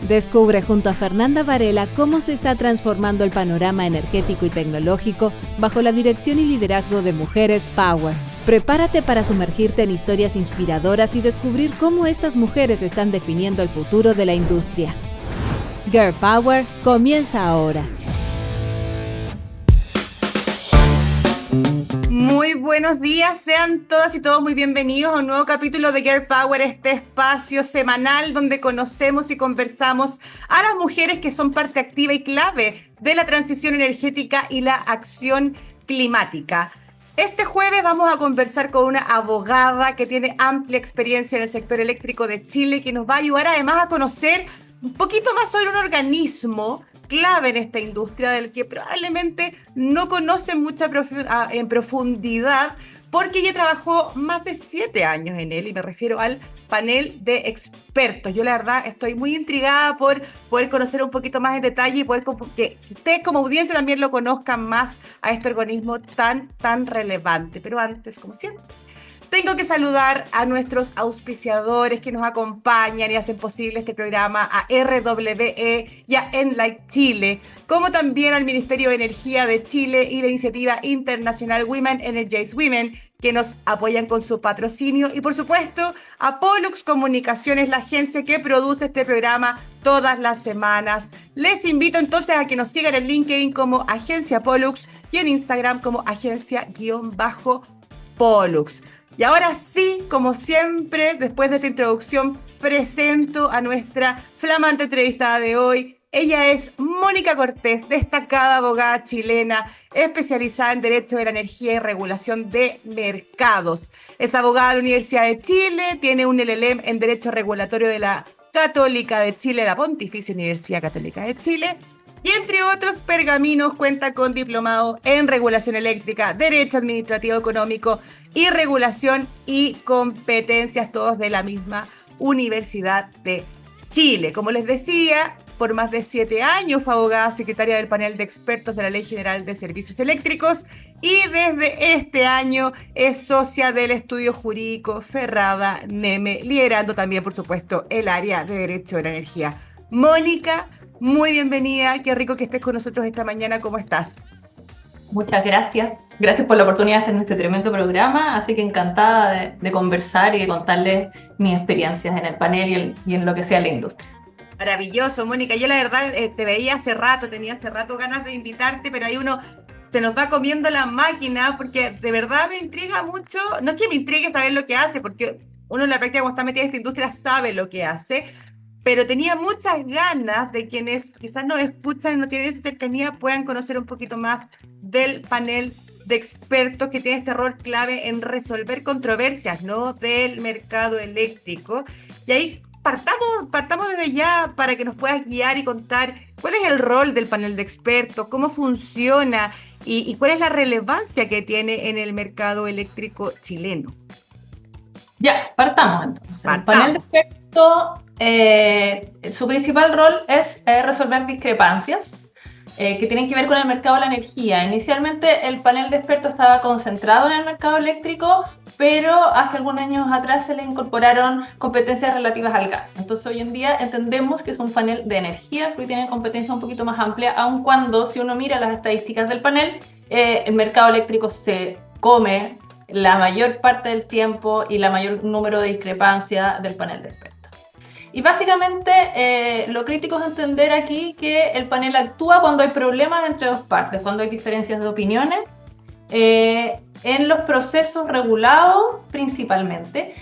Descubre junto a Fernanda Varela cómo se está transformando el panorama energético y tecnológico bajo la dirección y liderazgo de Mujeres Power. Prepárate para sumergirte en historias inspiradoras y descubrir cómo estas mujeres están definiendo el futuro de la industria. Girl Power comienza ahora. Muy buenos días, sean todas y todos muy bienvenidos a un nuevo capítulo de Girl Power, este espacio semanal donde conocemos y conversamos a las mujeres que son parte activa y clave de la transición energética y la acción climática. Este jueves vamos a conversar con una abogada que tiene amplia experiencia en el sector eléctrico de Chile, que nos va a ayudar además a conocer un poquito más sobre un organismo clave en esta industria del que probablemente no conocen mucha en profundidad, porque ella trabajó más de 7 años en él, y me refiero al panel de expertos. Yo la verdad estoy muy intrigada por poder conocer un poquito más en detalle y poder que ustedes como audiencia también lo conozcan más a este organismo tan relevante. Pero antes, como siempre, tengo que saludar a nuestros auspiciadores que nos acompañan y hacen posible este programa, a RWE y a Enlight Chile, como también al Ministerio de Energía de Chile y la iniciativa internacional Women Energize Women, que nos apoyan con su patrocinio, y por supuesto a Pollux Comunicaciones, la agencia que produce este programa todas las semanas. Les invito entonces a que nos sigan en LinkedIn como Agencia Pollux y en Instagram como Agencia_Pollux. Y ahora sí, como siempre, después de esta introducción, presento a nuestra flamante entrevistada de hoy. Ella es Mónica Cortés, destacada abogada chilena, especializada en Derecho de la Energía y Regulación de Mercados. Es abogada de la Universidad de Chile, tiene un LLM en Derecho Regulatorio de la Católica de Chile, la Pontificia Universidad Católica de Chile. Y entre otros pergaminos cuenta con diplomado en regulación eléctrica, derecho administrativo económico y regulación y competencias, todos de la misma Universidad de Chile. Como les decía, por más de 7 años fue abogada secretaria del panel de expertos de la Ley General de Servicios Eléctricos y desde este año es socia del estudio jurídico Ferrada Neme, liderando también, por supuesto, el área de Derecho de la Energía. Mónica, muy bienvenida, qué rico que estés con nosotros esta mañana, ¿cómo estás? Muchas gracias. Gracias por la oportunidad de estar en este tremendo programa, así que encantada de conversar y de contarles mis experiencias en el panel y en lo que sea la industria. Maravilloso, Mónica. Yo la verdad te veía hace rato, tenía hace rato ganas de invitarte, pero ahí uno se nos va comiendo la máquina, porque de verdad me intriga mucho. No es que me intrigue saber lo que hace, porque uno en la práctica cuando está metido en esta industria sabe lo que hace, pero tenía muchas ganas de quienes quizás nos escuchan y no tienen esa cercanía puedan conocer un poquito más del panel de expertos que tiene este rol clave en resolver controversias, ¿no?, del mercado eléctrico. Y ahí partamos desde ya para que nos puedas guiar y contar cuál es el rol del panel de expertos, cómo funciona y cuál es la relevancia que tiene en el mercado eléctrico chileno. Ya, partamos entonces. El panel de expertos, su principal rol es resolver discrepancias que tienen que ver con el mercado de la energía. Inicialmente el panel de expertos estaba concentrado en el mercado eléctrico, pero hace algunos años atrás se le incorporaron competencias relativas al gas. Entonces hoy en día entendemos que es un panel de energía, porque tiene competencia un poquito más amplia, aun cuando si uno mira las estadísticas del panel, el mercado eléctrico se come la mayor parte del tiempo y la mayor número de discrepancias del panel de expertos. Y básicamente lo crítico es entender aquí que el panel actúa cuando hay problemas entre dos partes, cuando hay diferencias de opiniones, en los procesos regulados principalmente,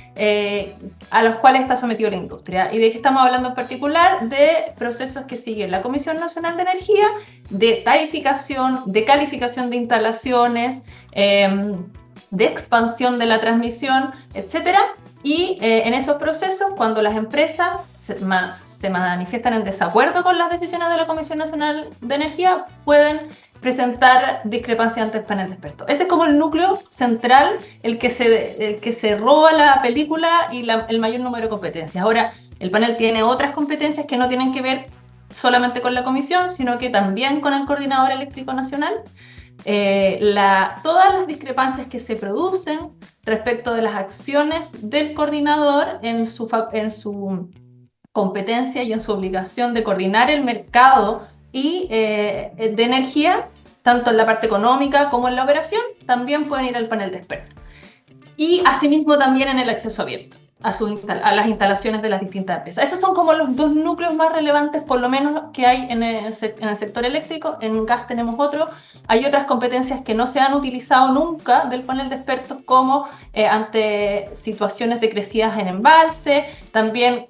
a los cuales está sometido la industria. ¿Y de qué estamos hablando en particular? De procesos que siguen la Comisión Nacional de Energía, de tarificación, de calificación de instalaciones, de expansión de la transmisión, etcétera. Y en esos procesos, cuando las empresas se manifiestan en desacuerdo con las decisiones de la Comisión Nacional de Energía, pueden presentar discrepancias ante el panel de expertos. Este es como el núcleo central, el que se roba la película y el mayor número de competencias. Ahora, el panel tiene otras competencias que no tienen que ver solamente con la comisión, sino que también con el Coordinador Eléctrico Nacional. Todas las discrepancias que se producen respecto de las acciones del coordinador en su competencia y en su obligación de coordinar el mercado y de energía, tanto en la parte económica como en la operación, también pueden ir al panel de expertos. Y asimismo también en el acceso abierto a las instalaciones de las distintas empresas. Esos son como los dos núcleos más relevantes, por lo menos, que hay en el sector eléctrico. En gas tenemos otro. Hay otras competencias que no se han utilizado nunca del panel de expertos, como ante situaciones de crecidas en embalse. También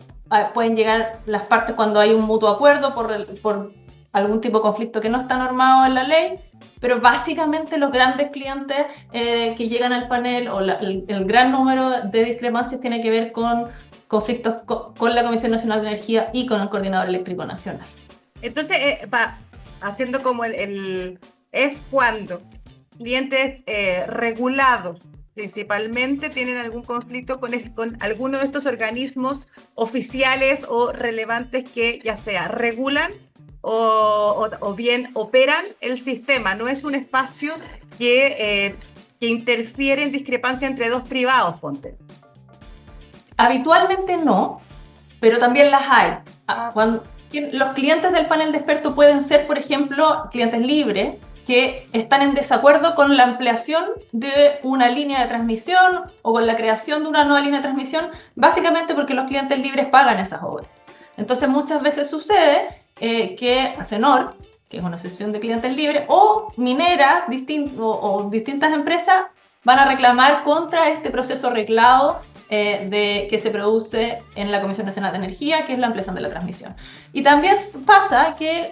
pueden llegar las partes cuando hay un mutuo acuerdo por algún tipo de conflicto que no está normado en la ley, pero básicamente los grandes clientes que llegan al panel o el gran número de discrepancias tiene que ver con conflictos con la Comisión Nacional de Energía y con el Coordinador Eléctrico Nacional. Entonces, haciendo como es cuando clientes regulados principalmente tienen algún conflicto con alguno de estos organismos oficiales o relevantes que ya sea regulan o bien operan el sistema. No es un espacio que interfiere en discrepancia entre dos privados, ponte. Habitualmente no, pero también las hay. Los clientes del panel de expertos pueden ser, por ejemplo, clientes libres que están en desacuerdo con la ampliación de una línea de transmisión o con la creación de una nueva línea de transmisión, básicamente porque los clientes libres pagan esas obras. Entonces muchas veces sucede que ACENOR, que es una asociación de clientes libres, o mineras o distintas empresas van a reclamar contra este proceso reglado que se produce en la Comisión Nacional de Energía, que es la ampliación de la transmisión. Y también pasa que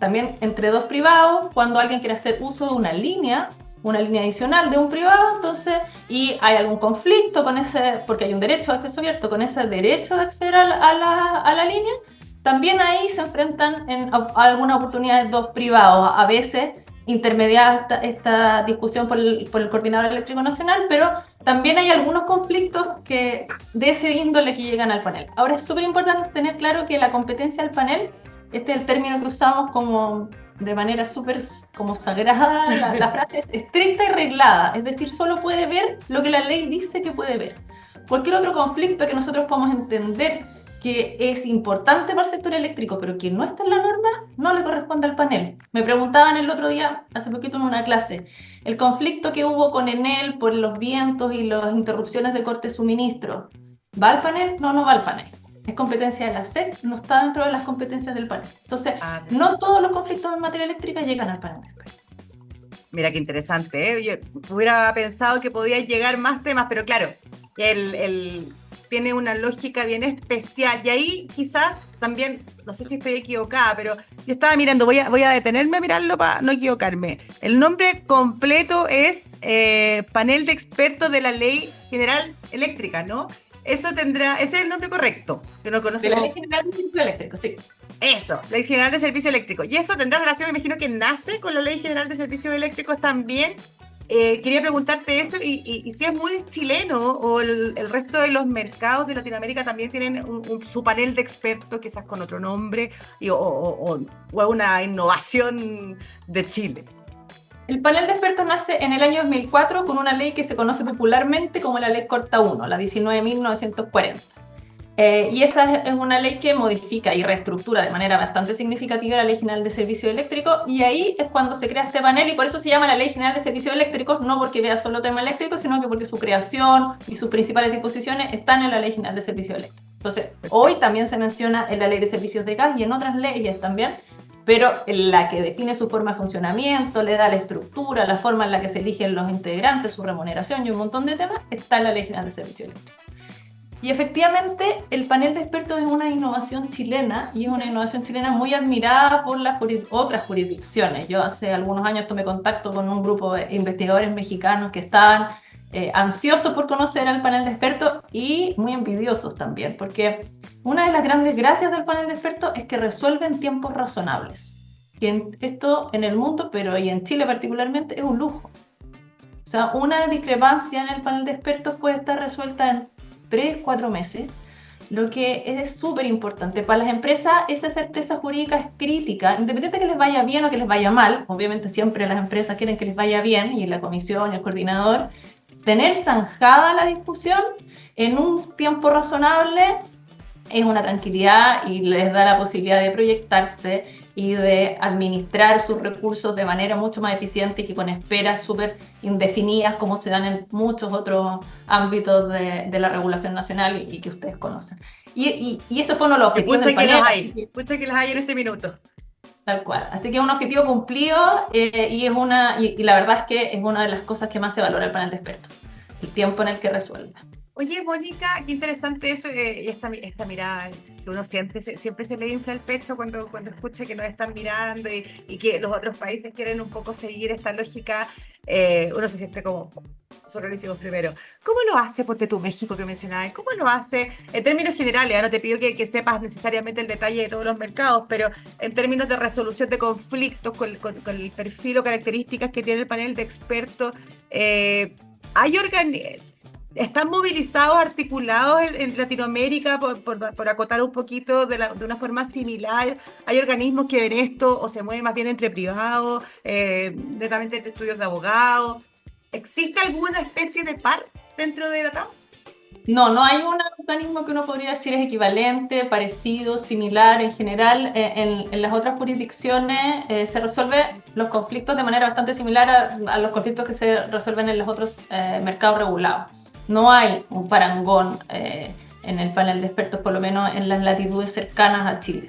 también entre dos privados, cuando alguien quiere hacer uso de una línea adicional de un privado, entonces, y hay algún conflicto con ese, porque hay un derecho de acceso abierto, con ese derecho de acceder a la línea, también ahí se enfrentan en algunas oportunidades dos privados, a veces intermediada esta discusión por el Coordinador Eléctrico Nacional, pero también hay algunos conflictos de ese índole que llegan al panel. Ahora es súper importante tener claro que la competencia del panel, este es el término que usamos como de manera súper como sagrada, la frase es estricta y reglada, es decir, solo puede ver lo que la ley dice que puede ver. Cualquier otro conflicto que nosotros podamos entender que es importante para el sector eléctrico, pero que no está en la norma, no le corresponde al panel. Me preguntaban el otro día, hace poquito en una clase, el conflicto que hubo con Enel por los vientos y las interrupciones de corte de suministro, ¿va al panel? No, no va al panel. Es competencia de la SEC, no está dentro de las competencias del panel. Entonces, no todos los conflictos en materia eléctrica llegan al panel de expertos. Mira qué interesante, ¿eh? Yo hubiera pensado que podían llegar más temas, pero claro, tiene una lógica bien especial. Y ahí quizás también, no sé si estoy equivocada, pero yo estaba mirando, voy a detenerme a mirarlo para no equivocarme. El nombre completo es Panel de Expertos de la Ley General Eléctrica, ¿no? Ese es el nombre correcto, que no conocemos. De la Ley General de Servicio Eléctrico, sí. Eso, Ley General de Servicio Eléctrico. Y eso tendrá relación, me imagino que nace con la Ley General de Servicios Eléctricos también. Quería preguntarte eso y si es muy chileno o el resto de los mercados de Latinoamérica también tienen su panel de expertos, quizás con otro nombre, o una innovación de Chile. El panel de expertos nace en el año 2004 con una ley que se conoce popularmente como la Ley Corta 1, la 19.940. Y esa es una ley que modifica y reestructura de manera bastante significativa la Ley General de Servicios Eléctricos, y ahí es cuando se crea este panel, y por eso se llama la Ley General de Servicios Eléctricos, no porque vea solo tema eléctrico, sino que porque su creación y sus principales disposiciones están en la Ley General de Servicios Eléctricos. Entonces, hoy también se menciona en la Ley de Servicios de Gas y en otras leyes también, pero la que define su forma de funcionamiento, le da la estructura, la forma en la que se eligen los integrantes, su remuneración y un montón de temas, está en la Ley General de Servicios Eléctricos. Y efectivamente, el panel de expertos es una innovación chilena, y es una innovación chilena muy admirada por las otras jurisdicciones. Yo hace algunos años tomé contacto con un grupo de investigadores mexicanos que estaban ansiosos por conocer al panel de expertos y muy envidiosos también, porque una de las grandes gracias del panel de expertos es que resuelve en tiempos razonables. Que esto en el mundo, pero y en Chile particularmente, es un lujo. O sea, una discrepancia en el panel de expertos puede estar resuelta en 3-4 meses, lo que es súper importante. Para las empresas esa certeza jurídica es crítica, independientemente de que les vaya bien o que les vaya mal. Obviamente siempre las empresas quieren que les vaya bien, y la comisión y el coordinador, tener zanjada la discusión en un tiempo razonable es una tranquilidad y les da la posibilidad de proyectarse y de administrar sus recursos de manera mucho más eficiente y que con esperas súper indefinidas como se dan en muchos otros ámbitos de la regulación nacional y que ustedes conocen. Y eso fue uno de los objetivos del panel. Pucha que los hay en este minuto. Tal cual. Así que es un objetivo cumplido y la verdad es que es una de las cosas que más se valora el panel de expertos, el tiempo en el que resuelve. Oye, Mónica, qué interesante eso, esta mirada que uno siente, siempre se le infla el pecho cuando escucha que nos están mirando y que los otros países quieren un poco seguir esta lógica. Uno se siente como, nosotros lo hicimos primero. ¿Cómo lo hace, ponte tú, México, que mencionabas? ¿Cómo lo hace en términos generales? No te pido que sepas necesariamente el detalle de todos los mercados, pero en términos de resolución de conflictos con el perfil o características que tiene el panel de expertos, ¿están movilizados, articulados en Latinoamérica por acotar un poquito de una forma similar? ¿Hay organismos que ven esto o se mueven más bien entre privados, netamente entre estudios de abogados? ¿Existe alguna especie de par dentro de la TAM? No hay un organismo que uno podría decir es equivalente, parecido, similar. En general, en las otras jurisdicciones se resuelven los conflictos de manera bastante similar a los conflictos que se resuelven en los otros mercados regulados. No hay un parangón en el panel de expertos, por lo menos en las latitudes cercanas a Chile.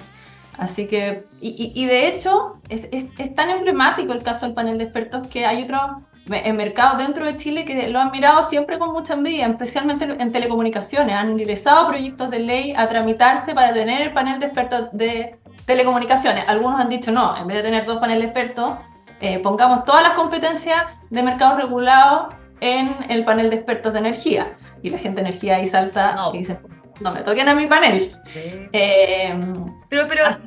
Así que, y de hecho, es tan emblemático el caso del panel de expertos que hay otros mercados dentro de Chile que lo han mirado siempre con mucha envidia, especialmente en telecomunicaciones. Han ingresado proyectos de ley a tramitarse para tener el panel de expertos de telecomunicaciones. Algunos han dicho, no, en vez de tener 2 paneles de expertos, pongamos todas las competencias de mercados regulados en el panel de expertos de energía. Y la gente de energía ahí salta y dice, no me toquen a mi panel. Sí. Pero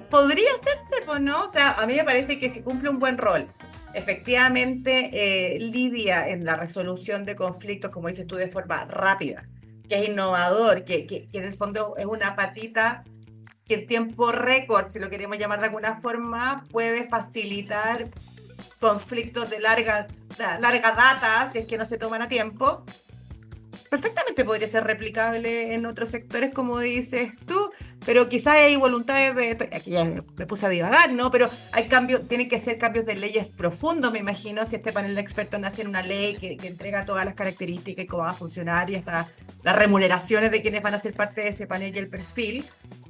podría hacerse, pues, ¿no? O sea, a mí me parece que si cumple un buen rol, efectivamente lidia en la resolución de conflictos, como dices tú, de forma rápida, que es innovador, que en el fondo es una patita que en tiempo récord, si lo queremos llamar de alguna forma, puede facilitar conflictos de larga data, si es que no se toman a tiempo. Perfectamente podría ser replicable en otros sectores, como dices tú, pero quizás hay voluntades aquí ya me puse a divagar, ¿no? Pero hay cambios, tienen que ser cambios de leyes profundos, me imagino, si este panel de expertos nace en una ley que entrega todas las características y cómo va a funcionar y hasta las remuneraciones de quienes van a ser parte de ese panel y el perfil.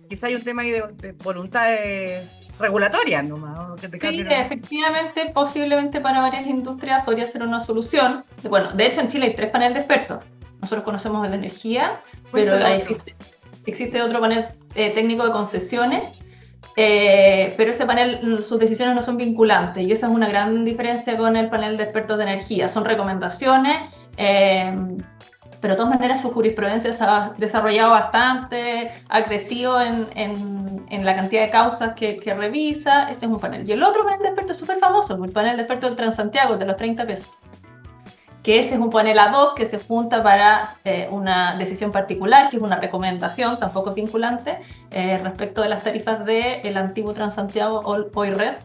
Quizás hay un tema ahí de voluntades regulatorias nomás, ¿no? Sí, efectivamente, posiblemente para varias industrias podría ser una solución. Bueno, de hecho en Chile hay 3 paneles de expertos. Nosotros conocemos el de energía, pero existe otro panel técnico de concesiones, pero ese panel, sus decisiones no son vinculantes y esa es una gran diferencia con el panel de expertos de energía. Son recomendaciones, pero de todas maneras su jurisprudencia se ha desarrollado bastante, ha crecido en la cantidad de causas que revisa. Este es un panel. Y el otro panel de expertos es súper famoso, el panel de expertos del Transantiago, de los 30 pesos. Que ese es un panel ad hoc que se junta para una decisión particular, que es una recomendación, tampoco es vinculante, respecto de las tarifas del antiguo Transantiago hoy Red.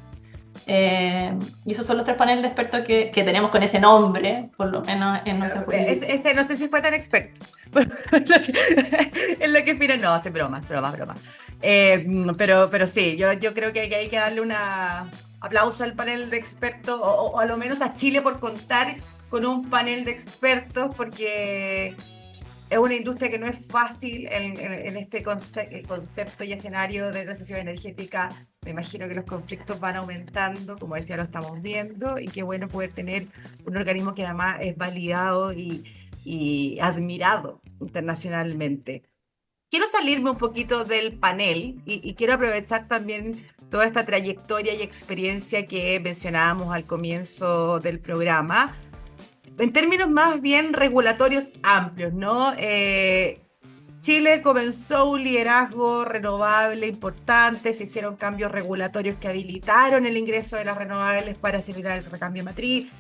Y esos son los 3 paneles de expertos que tenemos con ese nombre, por lo menos en nuestra jurisdicción. Ese no sé si fue tan experto. Es lo que mira, no, es broma. Pero sí, yo creo que hay que darle un aplauso al panel de expertos, o a lo menos a Chile por contar con un panel de expertos, porque es una industria que no es fácil en este concepto y escenario de transición energética. Me imagino que los conflictos van aumentando, como decía, lo estamos viendo, y qué bueno poder tener un organismo que además es validado y admirado internacionalmente. Quiero salirme un poquito del panel y quiero aprovechar también toda esta trayectoria y experiencia que mencionábamos al comienzo del programa, en términos más bien regulatorios amplios, ¿no? Chile comenzó un liderazgo renovable importante, se hicieron cambios regulatorios que habilitaron el ingreso de las renovables para acelerar el recambio matriz.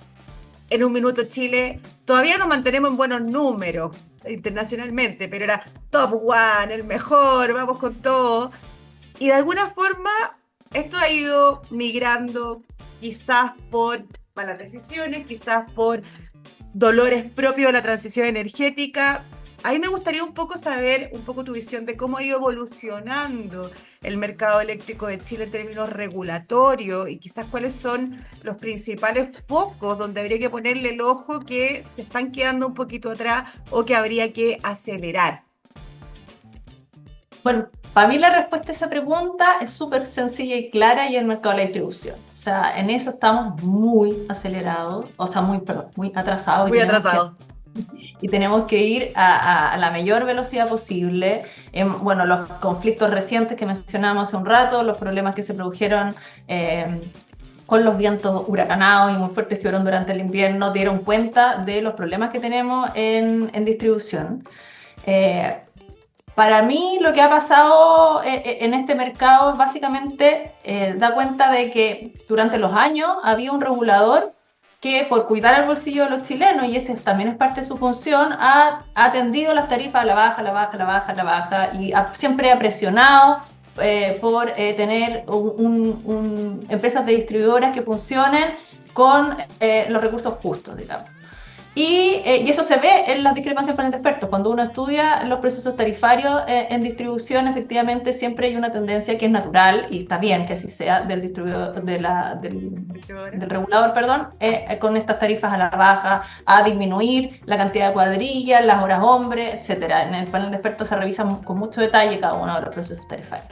En un minuto Chile, todavía nos mantenemos en buenos números internacionalmente, pero era top one, el mejor, vamos con todo. Y de alguna forma esto ha ido migrando, quizás por malas decisiones, quizás por dolores propios de la transición energética, ahí me gustaría un poco saber un poco tu visión de cómo ha ido evolucionando el mercado eléctrico de Chile en términos regulatorios y quizás cuáles son los principales focos donde habría que ponerle el ojo que se están quedando un poquito atrás o que habría que acelerar. Bueno, para mí la respuesta a esa pregunta es súper sencilla y clara y el mercado de la distribución. O sea, en eso estamos muy acelerados, o sea, muy atrasados. Muy atrasados. Y tenemos que ir a la mayor velocidad posible. Bueno, los conflictos recientes que mencionamos hace un rato, los problemas que se produjeron con los vientos huracanados y muy fuertes que fueron durante el invierno, dieron cuenta de los problemas que tenemos en distribución. Para mí lo que ha pasado en este mercado básicamente da cuenta de que durante los años había un regulador que por cuidar el bolsillo de los chilenos, y ese también es parte de su función, ha atendido las tarifas a la baja, y siempre ha presionado por tener empresas de distribuidoras que funcionen con los recursos justos, digamos. Y eso se ve en las discrepancias con el expertos. Cuando uno estudia los procesos tarifarios en distribución, efectivamente siempre hay una tendencia que es natural, y está bien que así sea, del distribuidor, del regulador, con estas tarifas a la baja, a disminuir la cantidad de cuadrillas, las horas hombre, etc. En el panel de expertos se revisan con mucho detalle cada uno de los procesos tarifarios.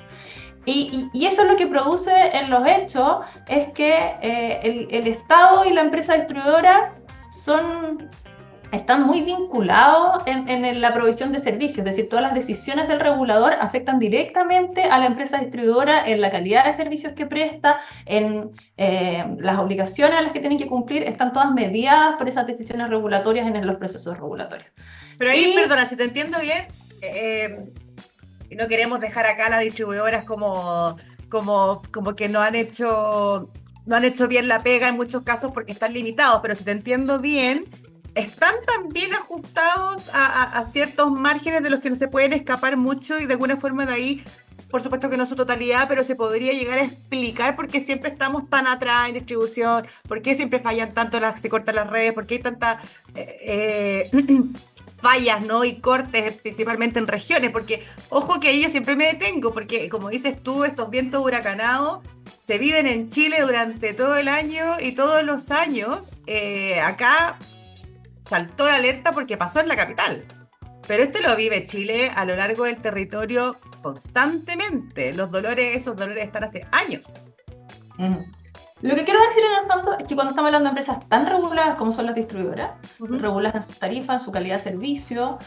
Y eso es lo que produce en los hechos, es que el Estado y la empresa distribuidora están muy vinculados en la provisión de servicios, es decir, todas las decisiones del regulador afectan directamente a la empresa distribuidora en la calidad de servicios que presta, en las obligaciones a las que tienen que cumplir, están todas mediadas por esas decisiones regulatorias en los procesos regulatorios. Pero ahí, perdona, si te entiendo bien, no queremos dejar acá a las distribuidoras como que no han hecho bien la pega en muchos casos porque están limitados, pero si te entiendo bien, están también ajustados a ciertos márgenes de los que no se pueden escapar mucho, y de alguna forma de ahí, por supuesto que no su totalidad, pero se podría llegar a explicar por qué siempre estamos tan atrás en distribución, por qué siempre fallan tanto, se cortan las redes, por qué hay tantas fallas, ¿no? Y cortes, principalmente en regiones, porque ojo que ahí yo siempre me detengo, porque como dices tú, estos vientos huracanados se viven en Chile durante todo el año, y todos los años acá saltó la alerta porque pasó en la capital. Pero esto lo vive Chile a lo largo del territorio constantemente. Esos dolores están hace años. Lo que quiero decir en el fondo es que cuando estamos hablando de empresas tan reguladas como son las distribuidoras, reguladas en sus tarifas, en su calidad de servicio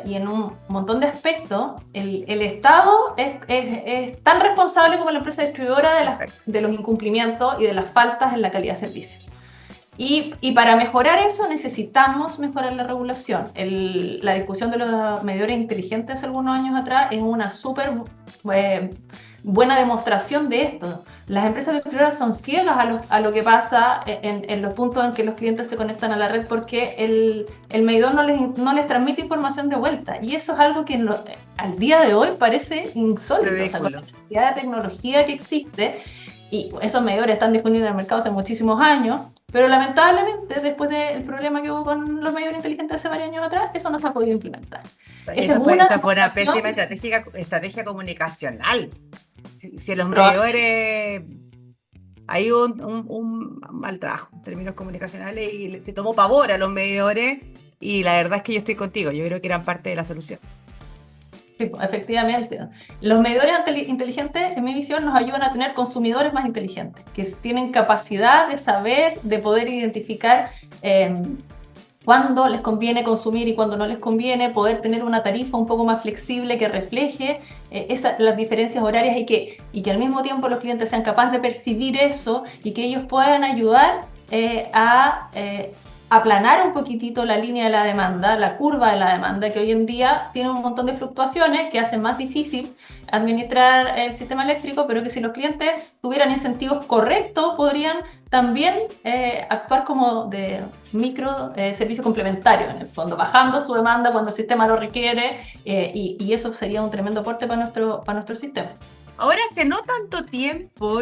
y en un montón de aspectos, el Estado es tan responsable como la empresa distribuidora de los incumplimientos y de las faltas en la calidad de servicio. Y para mejorar eso necesitamos mejorar la regulación. La discusión de los medidores inteligentes hace algunos años atrás es una súper buena demostración de esto. Las empresas distribuidoras son ciegas a lo que pasa en los puntos en que los clientes se conectan a la red, porque el medidor no les transmite información de vuelta, y eso es algo que al día de hoy parece insólito. O sea, con la cantidad de tecnología que existe, y esos medidores están disponibles en el mercado hace muchísimos años, pero lamentablemente después del problema que hubo con los medidores inteligentes hace varios años atrás, eso no se ha podido implementar. Esa fue una pésima estrategia comunicacional. Si los medidores, hay un mal trabajo en términos comunicacionales, y se tomó pavor a los medidores, y la verdad es que yo estoy contigo, yo creo que eran parte de la solución. Sí, efectivamente. Los medidores inteligentes, en mi visión, nos ayudan a tener consumidores más inteligentes, que tienen capacidad de saber, de poder identificar cuándo les conviene consumir y cuándo no les conviene, poder tener una tarifa un poco más flexible que refleje las diferencias horarias, y que al mismo tiempo los clientes sean capaces de percibir eso, y que ellos puedan ayudar a aplanar un poquitito la línea de la demanda, la curva de la demanda, que hoy en día tiene un montón de fluctuaciones que hacen más difícil administrar el sistema eléctrico, pero que si los clientes tuvieran incentivos correctos podrían también actuar como de micro servicio complementario, en el fondo, bajando su demanda cuando el sistema lo requiere, y eso sería un tremendo aporte para nuestro sistema. Ahora, hace no tanto tiempo,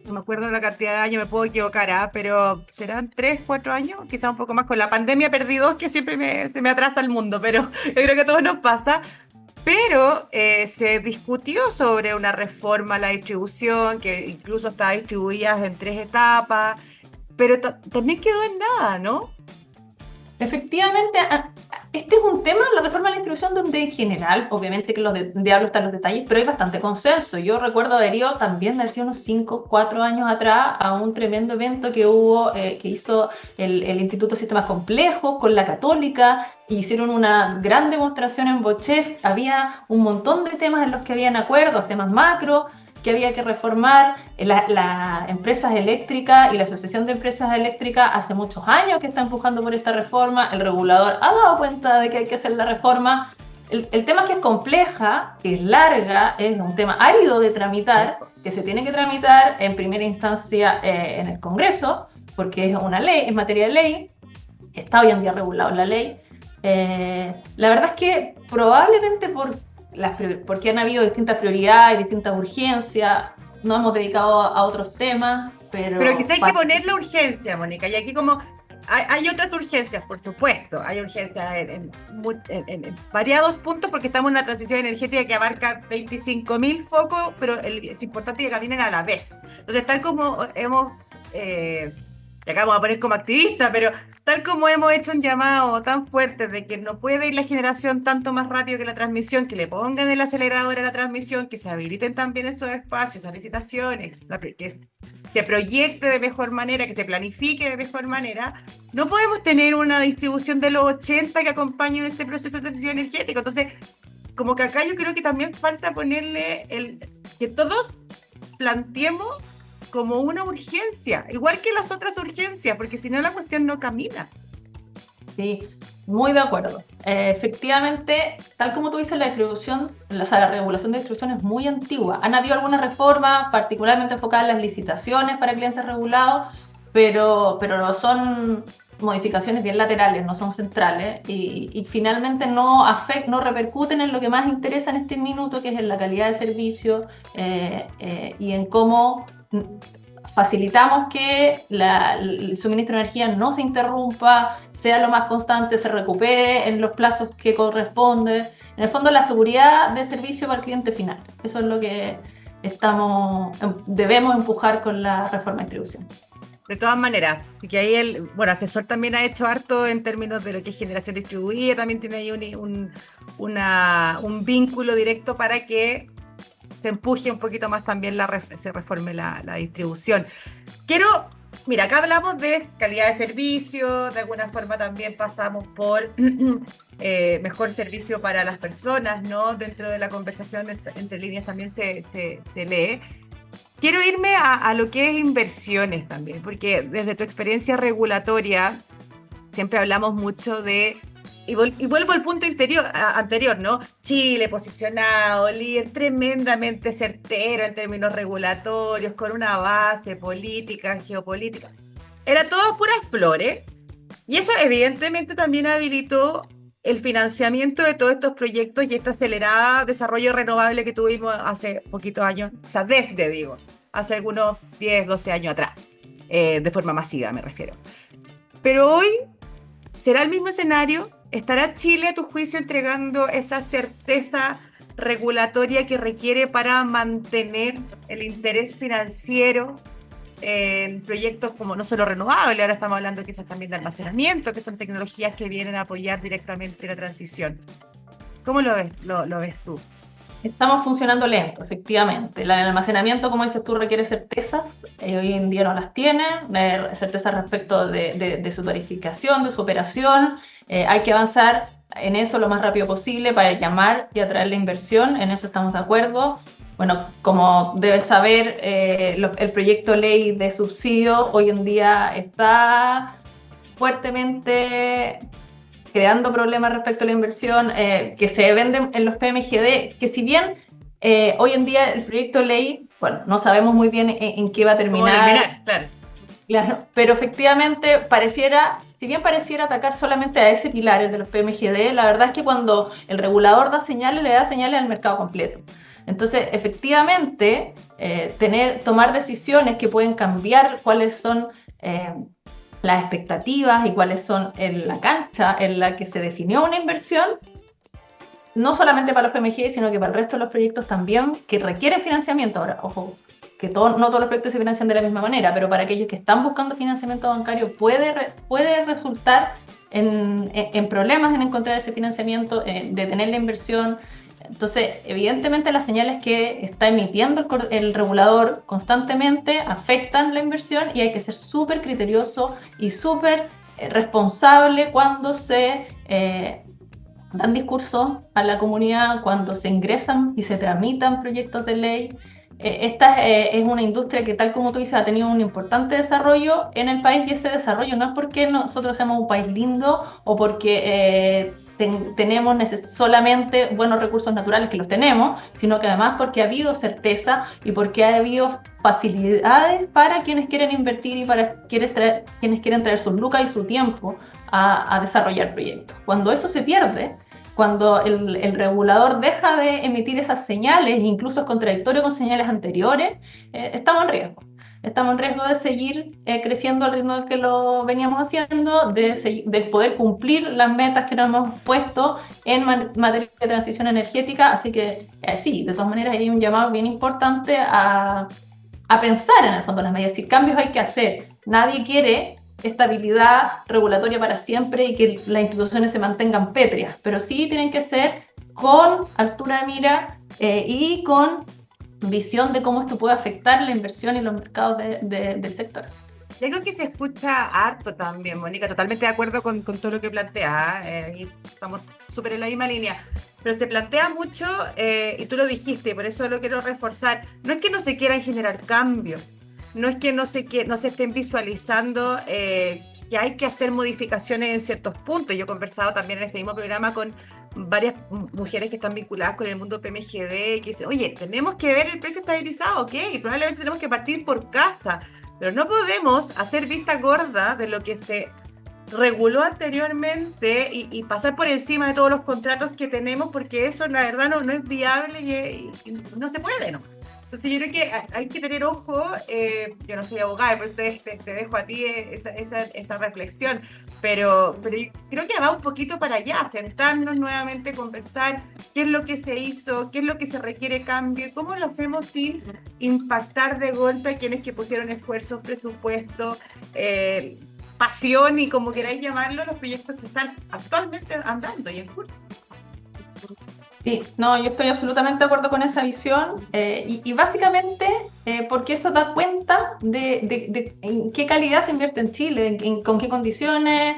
no me acuerdo la cantidad de años, me puedo equivocar, pero serán 3, 4 años, quizás un poco más. Con la pandemia perdí 2, que siempre se me atrasa el mundo, pero yo creo que a todos nos pasa. Pero se discutió sobre una reforma a la distribución, que incluso está distribuida en 3 etapas, pero también quedó en nada, ¿no? Efectivamente, este es un tema, la reforma de la distribución, donde en general, obviamente que los diablos están los detalles, pero hay bastante consenso. Yo recuerdo haber ido también, de hace unos 5, 4 años atrás, a un tremendo evento que hubo, que hizo el Instituto de Sistemas Complejos con la Católica. Hicieron una gran demostración en Bochef. Había un montón de temas en los que habían acuerdos, temas macro, que había que reformar. Las empresas eléctricas y la Asociación de Empresas Eléctricas hace muchos años que está empujando por esta reforma. El regulador ha dado cuenta de que hay que hacer la reforma. El tema es que es compleja, que es larga, es un tema árido de tramitar, que se tiene que tramitar en primera instancia en el Congreso, porque es una ley, es materia de ley, está hoy en día regulado en la ley. La verdad es que probablemente porque han habido distintas prioridades, distintas urgencias, nos hemos dedicado a otros temas, pero quizá hay que poner la urgencia, Mónica, y aquí como hay otras urgencias, por supuesto, hay urgencias en variados puntos, porque estamos en una transición energética que abarca 25.000 focos, pero es importante que caminen a la vez. Entonces, tal como hemos... y acá vamos a poner como activista, pero tal como hemos hecho un llamado tan fuerte de que no puede ir la generación tanto más rápido que la transmisión, que le pongan el acelerador a la transmisión, que se habiliten también esos espacios, esas licitaciones, que se proyecte de mejor manera, que se planifique de mejor manera, no podemos tener una distribución de los 80 que acompañe este proceso de transición energética. Entonces, como que acá yo creo que también falta ponerle que todos planteemos como una urgencia, igual que las otras urgencias, porque si no la cuestión no camina. Sí, muy de acuerdo. Efectivamente, tal como tú dices, la regulación de distribución es muy antigua. Han habido algunas reformas, particularmente enfocadas en las licitaciones para clientes regulados, pero son modificaciones bien laterales, no son centrales, y finalmente no repercuten en lo que más interesa en este minuto, que es en la calidad de servicio y en cómo facilitamos que el suministro de energía no se interrumpa, sea lo más constante, se recupere en los plazos que corresponde. En el fondo, la seguridad de servicio para el cliente final. Eso es lo que debemos empujar con la reforma de distribución. De todas maneras, que ahí el asesor también ha hecho harto en términos de lo que es generación distribuida, también tiene ahí un vínculo directo para que se empuje un poquito más también, se reforme la distribución. Mira, acá hablamos de calidad de servicio, de alguna forma también pasamos por mejor servicio para las personas, ¿no? Dentro de la conversación entre líneas también se lee. Quiero irme a lo que es inversiones también, porque desde tu experiencia regulatoria siempre hablamos mucho de... Y vuelvo al punto anterior, ¿no? Chile posicionado, líder tremendamente certero en términos regulatorios, con una base política, geopolítica. Era todo puras flores. Y eso evidentemente también habilitó el financiamiento de todos estos proyectos y esta acelerada desarrollo renovable que tuvimos hace poquitos años, o sea, hace algunos 10, 12 años atrás, de forma masiva me refiero. Pero hoy, ¿será el mismo escenario? ¿Estará Chile, a tu juicio, entregando esa certeza regulatoria que requiere para mantener el interés financiero en proyectos como no solo renovables, ahora estamos hablando quizás también de almacenamiento, que son tecnologías que vienen a apoyar directamente la transición? ¿Cómo lo ves tú? Estamos funcionando lento, efectivamente. El almacenamiento, como dices tú, requiere certezas. Hoy en día no las tiene. Certezas respecto de su tarificación, de su operación. Hay que avanzar en eso lo más rápido posible para llamar y atraer la inversión. En eso estamos de acuerdo. Bueno, como debes saber, el proyecto ley de subsidio hoy en día está fuertemente creando problemas respecto a la inversión, que se venden en los PMGD, que si bien hoy en día el proyecto ley, bueno, no sabemos muy bien en qué va a terminar. Claro, pero efectivamente si bien pareciera atacar solamente a ese pilar, el de los PMGD, la verdad es que cuando el regulador da señales, le da señales al mercado completo. Entonces, efectivamente, tomar decisiones que pueden cambiar cuáles son las expectativas y cuáles son la cancha en la que se definió una inversión, no solamente para los PMGI, sino que para el resto de los proyectos también, que requieren financiamiento. Ahora, ojo, que no todos los proyectos se financian de la misma manera, pero para aquellos que están buscando financiamiento bancario puede resultar en problemas en encontrar ese financiamiento, detener la inversión. Entonces, evidentemente las señales que está emitiendo el regulador constantemente afectan la inversión y hay que ser súper criterioso y súper responsable cuando se dan discursos a la comunidad, cuando se ingresan y se tramitan proyectos de ley. Esta es una industria que, tal como tú dices, ha tenido un importante desarrollo en el país, y ese desarrollo no es porque nosotros seamos un país lindo o porque tenemos solamente buenos recursos naturales, que los tenemos, sino que además porque ha habido certeza y porque ha habido facilidades para quienes quieren invertir y para quienes quieren traer su lucas y su tiempo a desarrollar proyectos. Cuando eso se pierde, cuando el regulador deja de emitir esas señales, incluso es contradictorio con señales anteriores, estamos en riesgo. Estamos en riesgo de seguir creciendo al ritmo que lo veníamos haciendo, de poder cumplir las metas que nos hemos puesto en materia de transición energética. Así que sí, de todas maneras hay un llamado bien importante a pensar en el fondo las medidas. Si cambios hay que hacer, nadie quiere estabilidad regulatoria para siempre y que las instituciones se mantengan pétreas, pero sí tienen que ser con altura de mira y con visión de cómo esto puede afectar la inversión y los mercados del sector. Y algo que se escucha harto también, Mónica, totalmente de acuerdo con todo lo que planteas, y estamos súper en la misma línea, pero se plantea mucho, y tú lo dijiste, por eso lo quiero reforzar, no es que no se quieran generar cambios, no es que no se estén visualizando que hay que hacer modificaciones en ciertos puntos. Yo he conversado también en este mismo programa con varias mujeres que están vinculadas con el mundo PMGD y que dicen, oye, tenemos que ver el precio estabilizado, ¿ok? Y probablemente tenemos que partir por casa, pero no podemos hacer vista gorda de lo que se reguló anteriormente y pasar por encima de todos los contratos que tenemos, porque eso la verdad no es viable y no se puede, ¿no? Entonces yo creo que hay que tener ojo, yo no soy abogada, por eso te dejo a ti esa reflexión, pero yo creo que va un poquito para allá, sentarnos nuevamente, conversar qué es lo que se hizo, qué es lo que se requiere cambio, y cómo lo hacemos sin impactar de golpe a quienes que pusieron esfuerzos, presupuesto, pasión y como queráis llamarlo, los proyectos que están actualmente andando y en curso. Sí, no, yo estoy absolutamente de acuerdo con esa visión y básicamente porque eso da cuenta de en qué calidad se invierte en Chile, con qué condiciones,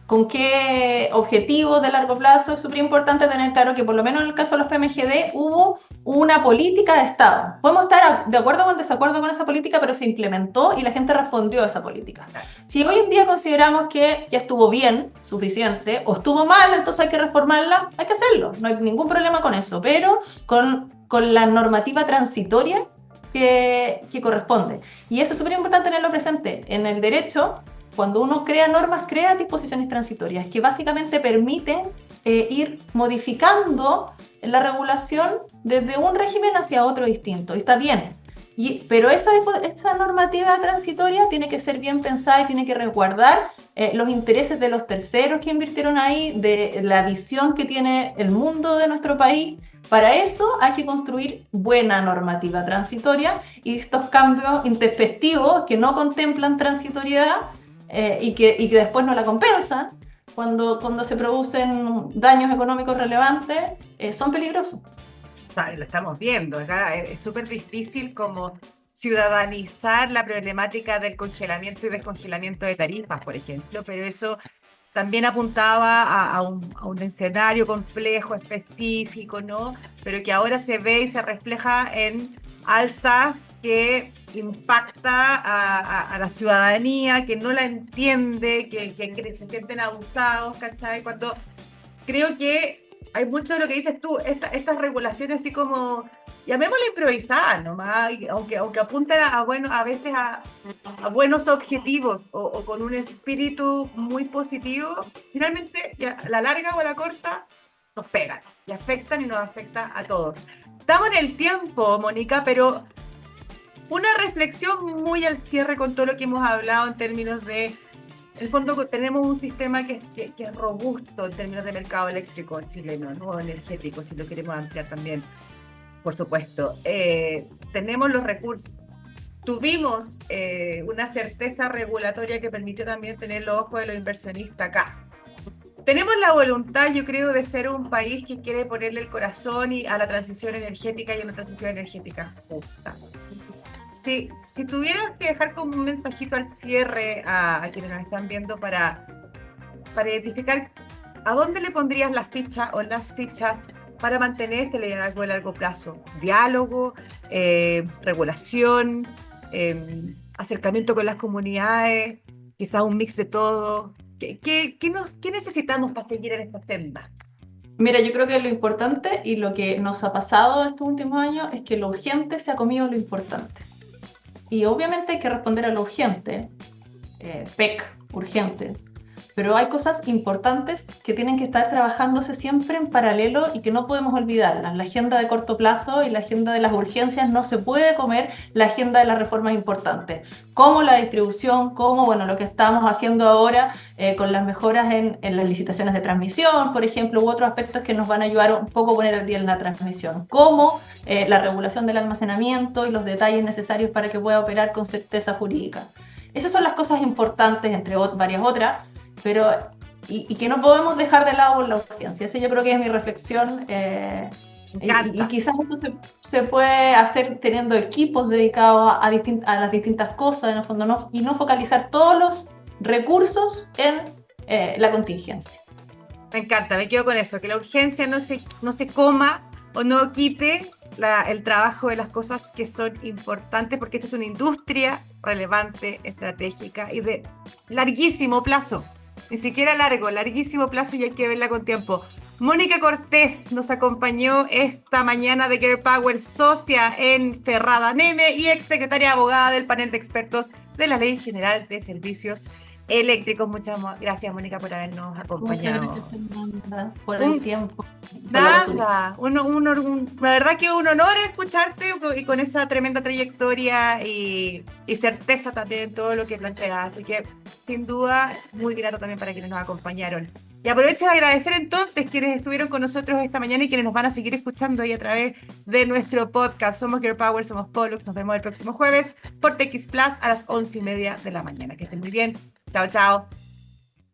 con qué objetivos de largo plazo. Es súper importante tener claro que por lo menos en el caso de los PMGD hubo una política de Estado. Podemos estar de acuerdo o en desacuerdo con esa política, pero se implementó y la gente respondió a esa política. Si hoy en día consideramos que ya estuvo bien, suficiente, o estuvo mal, entonces hay que reformarla, hay que hacerlo, no hay ningún problema con eso, pero con la normativa transitoria que corresponde. Y eso es súper importante tenerlo presente. En el derecho, cuando uno crea normas, crea disposiciones transitorias que básicamente permiten ir modificando la regulación desde un régimen hacia otro distinto. Y está bien. Pero esa normativa transitoria tiene que ser bien pensada y tiene que resguardar los intereses de los terceros que invirtieron ahí, de la visión que tiene el mundo de nuestro país. Para eso hay que construir buena normativa transitoria y estos cambios intempestivos que no contemplan transitoriedad y que después no la compensan cuando se producen daños económicos relevantes, son peligrosos. Lo estamos viendo, es súper difícil como ciudadanizar la problemática del congelamiento y descongelamiento de tarifas, por ejemplo, pero eso también apuntaba a un escenario complejo, específico, ¿no? Pero que ahora se ve y se refleja en alzas que impacta a la ciudadanía, que no la entiende, que se sienten abusados, ¿cachai? Cuando creo que hay mucho de lo que dices tú, estas regulaciones así como, llamémosla improvisada nomás, aunque apunten a veces a buenos objetivos o con un espíritu muy positivo, finalmente a la larga o a la corta nos pegan y afectan y nos afecta a todos. Estamos en el tiempo, Mónica, pero una reflexión muy al cierre con todo lo que hemos hablado en términos de, en el fondo tenemos un sistema que es robusto en términos de mercado eléctrico chileno, ¿no? Energético, si lo queremos ampliar también, por supuesto. Tenemos los recursos. Tuvimos una certeza regulatoria que permitió también tener los ojos de los inversionistas acá. Tenemos la voluntad, yo creo, de ser un país que quiere ponerle el corazón a la transición energética y a una transición energética justa. Si tuvieras que dejar como un mensajito al cierre a quienes nos están viendo para identificar a dónde le pondrías la ficha o las fichas para mantener este liderazgo de largo plazo, diálogo, regulación, acercamiento con las comunidades, quizás un mix de todo. ¿Qué necesitamos para seguir en esta senda? Mira, yo creo que lo importante y lo que nos ha pasado estos últimos años es que lo urgente se ha comido lo importante. Y obviamente hay que responder a lo urgente, PEC, urgente, pero hay cosas importantes que tienen que estar trabajándose siempre en paralelo y que no podemos olvidarlas. La agenda de corto plazo y la agenda de las urgencias no se puede comer la agenda de las reformas importantes, como la distribución, como lo que estamos haciendo ahora con las mejoras en las licitaciones de transmisión, por ejemplo, u otros aspectos que nos van a ayudar un poco a poner al día en la transmisión, como la regulación del almacenamiento y los detalles necesarios para que pueda operar con certeza jurídica. Esas son las cosas importantes, entre varias otras, pero y que no podemos dejar de lado por la urgencia. Esa yo creo que es mi reflexión, y quizás eso se puede hacer teniendo equipos dedicados a las distintas cosas, en el fondo, y no focalizar todos los recursos en la contingencia. Me encanta, me quedo con eso, que la urgencia no se coma o no quite el trabajo de las cosas que son importantes, porque esta es una industria relevante, estratégica y de larguísimo plazo. Ni siquiera larguísimo plazo, y hay que verla con tiempo. Mónica Cortés nos acompañó esta mañana de Girl Power, socia en Ferrada Neme y exsecretaria abogada del panel de expertos de la Ley General de Servicios Eléctricos. Muchas gracias, Mónica, por habernos acompañado. Muchas gracias, Fernanda, por el tiempo. Nada, la verdad que un honor escucharte y con esa tremenda trayectoria y certeza también en todo lo que planteas. Así que, sin duda, muy grato también para quienes nos acompañaron. Y aprovecho de agradecer entonces quienes estuvieron con nosotros esta mañana y quienes nos van a seguir escuchando ahí a través de nuestro podcast. Somos Girl Power, somos Pollux. Nos vemos el próximo jueves por TX Plus a las 11:30 de la mañana. Que estén muy bien. Chao, chao.